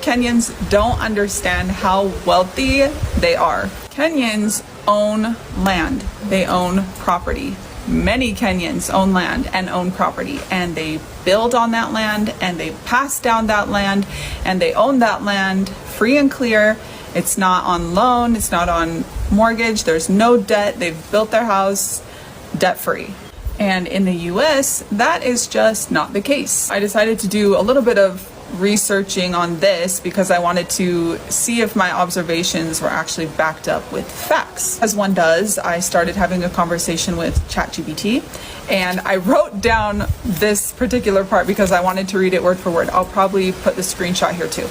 Kenyans don't understand how wealthy they are. Kenyans own land. They own property. Many Kenyans own land and own property, and they build on that land, and they pass down that land, and they own that land free and clear. It's not on loan, it's not on mortgage, there's no debt. They've built their house debt free. And in the US, that is just not the case. I decided to do a little bit of researching on this because I wanted to see if my observations were actually backed up with facts. As one does, I started having a conversation with ChatGPT, and I wrote down this particular part because I wanted to read it word for word. I'll probably put the screenshot here too.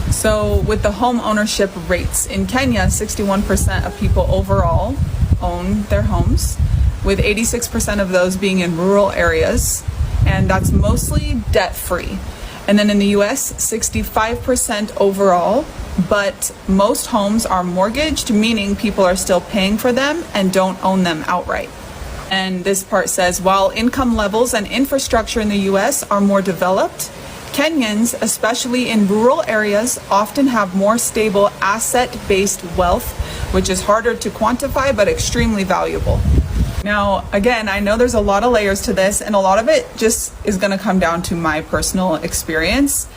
So with the home ownership rates in Kenya, 61% of people overall own their homes, with 86% of those being in rural areas, and that's mostly debt-free. And then in the US, 65% overall, but most homes are mortgaged, meaning people are still paying for them and don't own them outright. And this part says, while income levels and infrastructure in the US are more developed, Kenyans, especially in rural areas, often have more stable asset-based wealth, which is harder to quantify but extremely valuable. Now, again, I know there's a lot of layers to this, and a lot of it just is going to come down to my personal experience.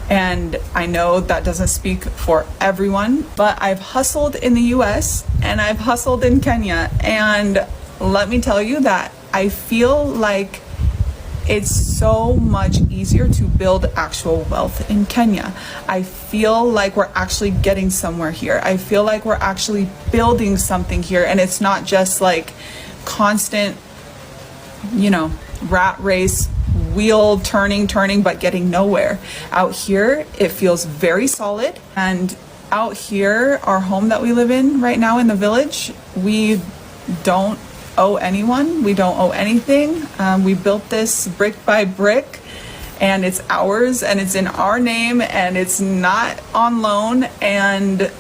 And I know that doesn't speak for everyone, but I've hustled in the US and I've hustled in Kenya. And let me tell you that I feel like it's so much easier to build actual wealth in Kenya. I feel like we're actually getting somewhere here. I feel like we're actually building something here, and it's not just like constant, rat race, wheel turning, but getting nowhere. Out here, it feels very solid. And out here, our home that we live in right now in the village, we don't owe anyone. We don't owe anything. We built this brick by brick, and it's ours, and it's in our name, and it's not on loan. And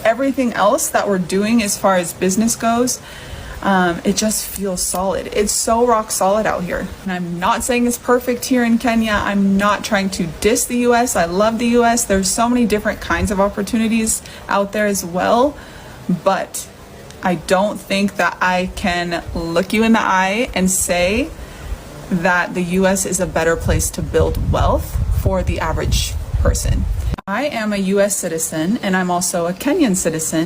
everything else that we're doing as far as business goes, it just feels solid. It's so rock solid out here. And I'm not saying it's perfect here in Kenya. I'm not trying to diss the US. I love the US. There's so many different kinds of opportunities out there as well. But I don't think that I can look you in the eye and say that the US is a better place to build wealth for the average person. I am a US citizen, and I'm also a Kenyan citizen.